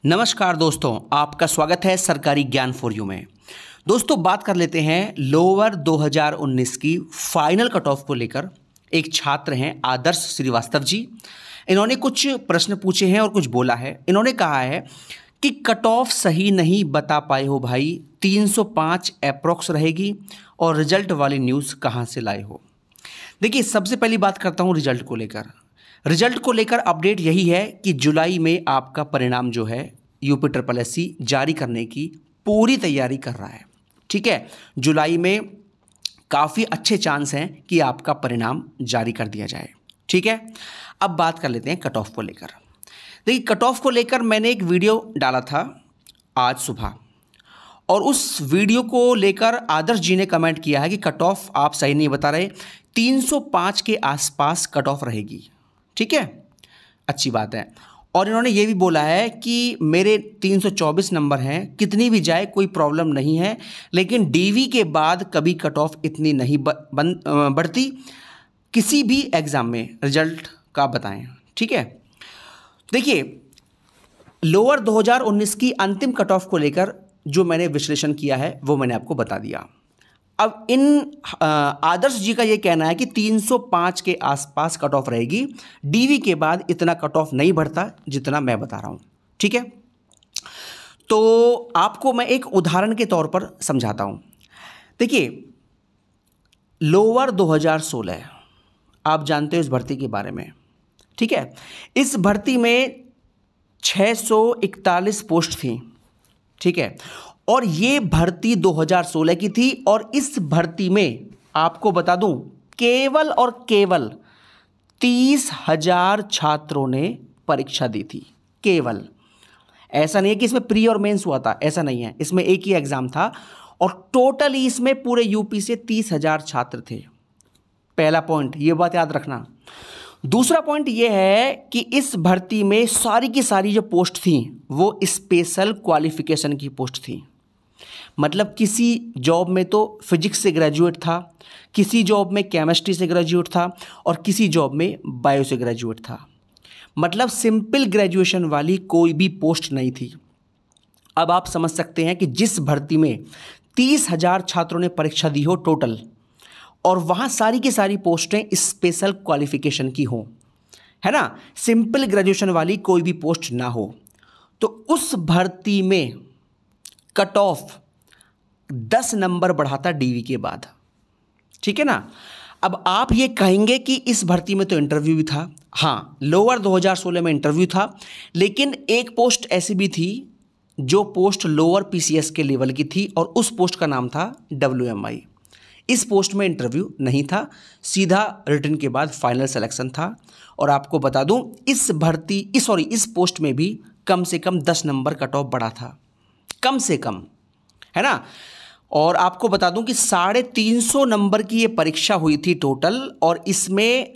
नमस्कार दोस्तों, आपका स्वागत है सरकारी ज्ञान फॉर यू में। दोस्तों बात कर लेते हैं लोअर 2019 की फाइनल कट ऑफ को लेकर। एक छात्र हैं आदर्श श्रीवास्तव जी, इन्होंने कुछ प्रश्न पूछे हैं और कुछ बोला है। इन्होंने कहा है कि कट ऑफ सही नहीं बता पाए हो भाई, 305 अप्रॉक्स रहेगी और रिजल्ट वाली न्यूज़ कहाँ से लाए हो। देखिए, सबसे पहली बात करता हूँ रिजल्ट को लेकर। रिजल्ट को लेकर अपडेट यही है कि जुलाई में आपका परिणाम जो है UPSSC जारी करने की पूरी तैयारी कर रहा है। ठीक है, जुलाई में काफ़ी अच्छे चांस हैं कि आपका परिणाम जारी कर दिया जाए। ठीक है, अब बात कर लेते हैं कट ऑफ को लेकर। देखिए, कट ऑफ को लेकर मैंने एक वीडियो डाला था आज सुबह, और उस वीडियो को लेकर आदर्श जी ने कमेंट किया है कि कट ऑफ आप सही नहीं बता रहे, 305 के आसपास कट ऑफ रहेगी। ठीक है, अच्छी बात है। और इन्होंने ये भी बोला है कि मेरे 324 नंबर हैं, कितनी भी जाए कोई प्रॉब्लम नहीं है, लेकिन DV के बाद कभी कट ऑफ इतनी नहीं बढ़ती किसी भी एग्ज़ाम में। रिजल्ट का बताएं। ठीक है, देखिए, लोअर 2019 की अंतिम कट ऑफ को लेकर जो मैंने विश्लेषण किया है वो मैंने आपको बता दिया। अब इन आदर्श जी का ये कहना है कि 305 के आसपास कट ऑफ रहेगी, DV के बाद इतना कट ऑफ नहीं बढ़ता जितना मैं बता रहा हूँ। ठीक है, तो आपको मैं एक उदाहरण के तौर पर समझाता हूँ। देखिए, लोअर 2016 आप जानते हो इस भर्ती के बारे में। ठीक है, इस भर्ती में 641 पोस्ट थी। ठीक है, और ये भर्ती 2016 की थी, और इस भर्ती में आपको बता दूं केवल और केवल 30,000 छात्रों ने परीक्षा दी थी। केवल, ऐसा नहीं है कि इसमें प्री और मेंस हुआ था, ऐसा नहीं है। इसमें एक ही एग्जाम था और टोटली इसमें पूरे यूपी से 30,000 छात्र थे। पहला पॉइंट, ये बात याद रखना। दूसरा पॉइंट ये है कि इस भर्ती में सारी की सारी जो पोस्ट थी वो स्पेशल क्वालिफिकेशन की पोस्ट थी। मतलब किसी जॉब में तो फिजिक्स से ग्रेजुएट था, किसी जॉब में केमिस्ट्री से ग्रेजुएट था, और किसी जॉब में बायो से ग्रेजुएट था। मतलब सिंपल ग्रेजुएशन वाली कोई भी पोस्ट नहीं थी। अब आप समझ सकते हैं कि जिस भर्ती में 30,000 छात्रों ने परीक्षा दी हो टोटल, और वहाँ सारी की सारी पोस्टें स्पेशल क्वालिफिकेशन की हों, है ना, सिंपल ग्रेजुएशन वाली कोई भी पोस्ट ना हो, तो उस भर्ती में कट ऑफ 10 नंबर बढ़ाता DV के बाद। ठीक है ना। अब आप ये कहेंगे कि इस भर्ती में तो इंटरव्यू भी था। हाँ, लोअर 2016 में इंटरव्यू था, लेकिन एक पोस्ट ऐसी भी थी जो पोस्ट लोअर PCS के लेवल की थी, और उस पोस्ट का नाम था WMI। इस पोस्ट में इंटरव्यू नहीं था, सीधा रिटन के बाद फाइनल सिलेक्शन था। और आपको बता दूं इस पोस्ट में भी कम से कम 10 नंबर कट ऑफ बढ़ा था, कम से कम, है ना। और आपको बता दूं कि 350 नंबर की ये परीक्षा हुई थी टोटल, और इसमें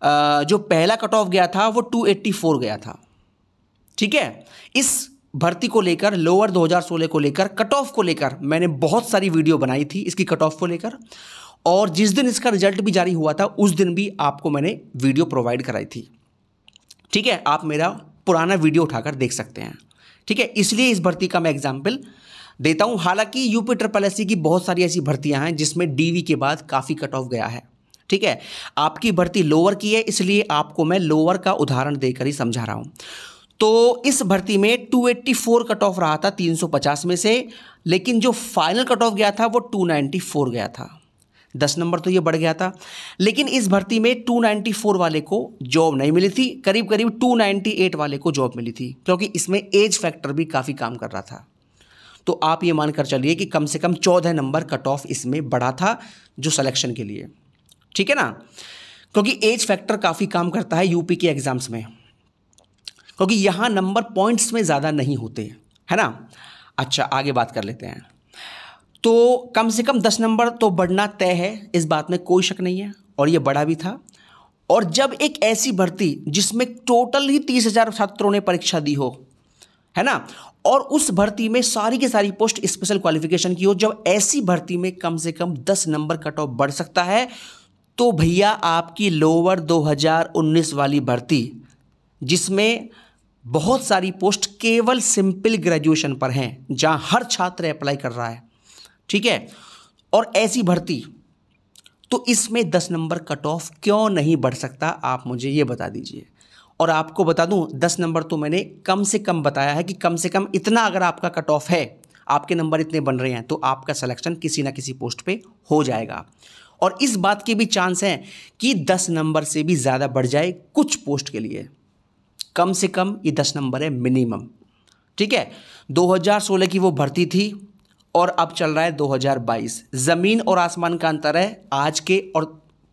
जो पहला कट ऑफ गया था वो 284 गया था। ठीक है, इस भर्ती को लेकर, लोअर 2016 को लेकर, कट ऑफ को लेकर मैंने बहुत सारी वीडियो बनाई थी इसकी कट ऑफ को लेकर, और जिस दिन इसका रिजल्ट भी जारी हुआ था उस दिन भी आपको मैंने वीडियो प्रोवाइड कराई थी। ठीक है, आप मेरा पुराना वीडियो उठाकर देख सकते हैं। ठीक है, इसलिए इस भर्ती का मैं एग्जाम्पल देता हूं। हालांकि UPSSC की बहुत सारी ऐसी भर्तियां हैं जिसमें DV के बाद काफ़ी कट ऑफ गया है। ठीक है, आपकी भर्ती लोअर की है, इसलिए आपको मैं लोअर का उदाहरण देकर ही समझा रहा हूं। तो इस भर्ती में 284 कट ऑफ रहा था 350 में से, लेकिन जो फाइनल कट ऑफ गया था वो 294 गया था। 10 नंबर तो ये बढ़ गया था, लेकिन इस भर्ती में 294 वाले को जॉब नहीं मिली थी, करीब करीब 298 वाले को जॉब मिली थी, क्योंकि इसमें एज फैक्टर भी काफ़ी काम कर रहा था। तो आप ये मानकर चलिए कि कम से कम 14 नंबर कट ऑफ इसमें बढ़ा था जो सिलेक्शन के लिए। ठीक है ना, क्योंकि एज फैक्टर काफ़ी काम करता है यूपी के एग्जाम्स में, क्योंकि यहाँ नंबर पॉइंट्स में ज़्यादा नहीं होते, है ना। अच्छा, आगे बात कर लेते हैं। तो कम से कम 10 नंबर तो बढ़ना तय है, इस बात में कोई शक नहीं है, और ये बढ़ा भी था। और जब एक ऐसी भर्ती जिसमें टोटल ही 30,000 छात्रों ने परीक्षा दी हो, है ना, और उस भर्ती में सारी की सारी पोस्ट स्पेशल क्वालिफिकेशन की हो, जब ऐसी भर्ती में कम से कम 10 नंबर कट ऑफ बढ़ सकता है, तो भैया आपकी लोअर 2019 वाली भर्ती, जिसमें बहुत सारी पोस्ट केवल सिंपल ग्रेजुएशन पर हैं, जहां हर छात्र अप्लाई कर रहा है, ठीक है। और ऐसी भर्ती, तो इसमें 10 नंबर कट ऑफ क्यों नहीं बढ़ सकता, आप मुझे ये बता दीजिए। और आपको बता दूं, 10 नंबर तो मैंने कम से कम बताया है कि कम से कम इतना अगर आपका कट ऑफ है, आपके नंबर इतने बन रहे हैं, तो आपका सिलेक्शन किसी ना किसी पोस्ट पे हो जाएगा। और इस बात के भी चांस हैं कि 10 नंबर से भी ज़्यादा बढ़ जाए कुछ पोस्ट के लिए। कम से कम ये 10 नंबर है मिनिमम, ठीक है। 2016 की वो भर्ती थी और अब चल रहा है 2022। ज़मीन और आसमान का अंतर है आज के और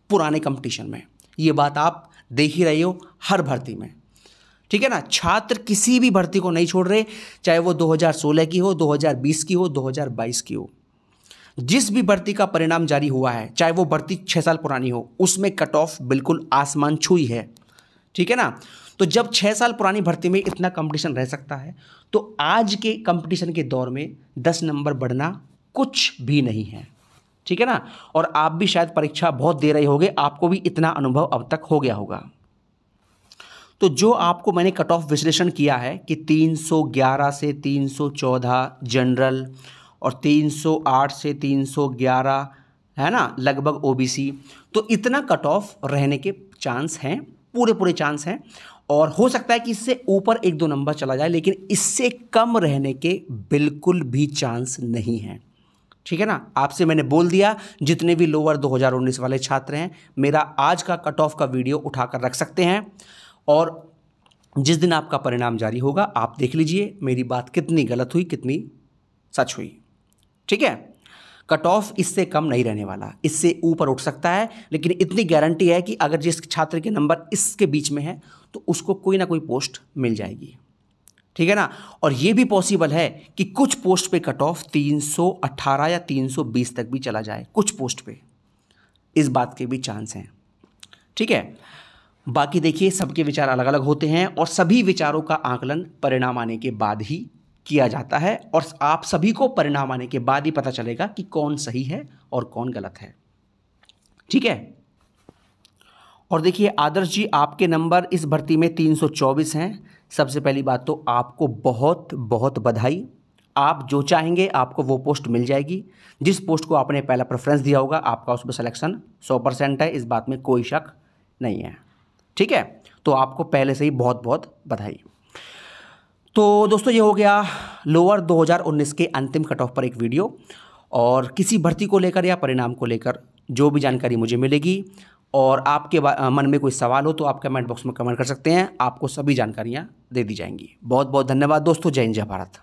पुराने कंपटीशन में। ये बात आप देख ही रहे हो हर भर्ती में, ठीक है ना। छात्र किसी भी भर्ती को नहीं छोड़ रहे, चाहे वो 2016 की हो, 2020 की हो, 2022 की हो। जिस भी भर्ती का परिणाम जारी हुआ है, चाहे वो भर्ती 6 साल पुरानी हो, उसमें कट ऑफ बिल्कुल आसमान छुई है, ठीक है ना। तो जब 6 साल पुरानी भर्ती में इतना कंपटीशन रह सकता है, तो आज के कंपटीशन के दौर में 10 नंबर बढ़ना कुछ भी नहीं है, ठीक है ना। और आप भी शायद परीक्षा बहुत दे रहे होंगे, आपको भी इतना अनुभव अब तक हो गया होगा। तो जो आपको मैंने कट ऑफ विश्लेषण किया है कि 311 से 314 जनरल और 308 से 311 है ना, लगभग ओबीसी, तो इतना कट ऑफ रहने के चांस हैं, पूरे चांस हैं। और हो सकता है कि इससे ऊपर 1-2 नंबर चला जाए, लेकिन इससे कम रहने के बिल्कुल भी चांस नहीं हैं, ठीक है ना। आपसे मैंने बोल दिया, जितने भी लोअर 2019 वाले छात्र हैं, मेरा आज का कट ऑफ का वीडियो उठाकर रख सकते हैं। और जिस दिन आपका परिणाम जारी होगा, आप देख लीजिए मेरी बात कितनी गलत हुई, कितनी सच हुई, ठीक है। कट ऑफ इससे कम नहीं रहने वाला, इससे ऊपर उठ सकता है, लेकिन इतनी गारंटी है कि अगर जिस छात्र के नंबर इसके बीच में है, तो उसको कोई ना कोई पोस्ट मिल जाएगी, ठीक है ना। और ये भी पॉसिबल है कि कुछ पोस्ट पे कट ऑफ 318 या 320 तक भी चला जाए, कुछ पोस्ट पे, इस बात के भी चांस हैं, ठीक है। बाकी देखिए, सबके विचार अलग अलग होते हैं और सभी विचारों का आकलन परिणाम आने के बाद ही किया जाता है, और आप सभी को परिणाम आने के बाद ही पता चलेगा कि कौन सही है और कौन गलत है, ठीक है। और देखिए आदर्श जी, आपके नंबर इस भर्ती में 324 हैं। सबसे पहली बात तो आपको बहुत बहुत बधाई। आप जो चाहेंगे आपको वो पोस्ट मिल जाएगी। जिस पोस्ट को आपने पहला प्रेफरेंस दिया होगा, आपका उसमें सिलेक्शन 100% है, इस बात में कोई शक नहीं है, ठीक है। तो आपको पहले से ही बहुत बहुत बधाई। तो दोस्तों, ये हो गया लोअर 2019 के अंतिम कट ऑफ पर एक वीडियो। और किसी भर्ती को लेकर या परिणाम को लेकर जो भी जानकारी मुझे मिलेगी, और आपके मन में कोई सवाल हो, तो आप कमेंट बॉक्स में कमेंट कर सकते हैं, आपको सभी जानकारियाँ दे दी जाएंगी। बहुत बहुत धन्यवाद दोस्तों। जय हिंद, जय भारत।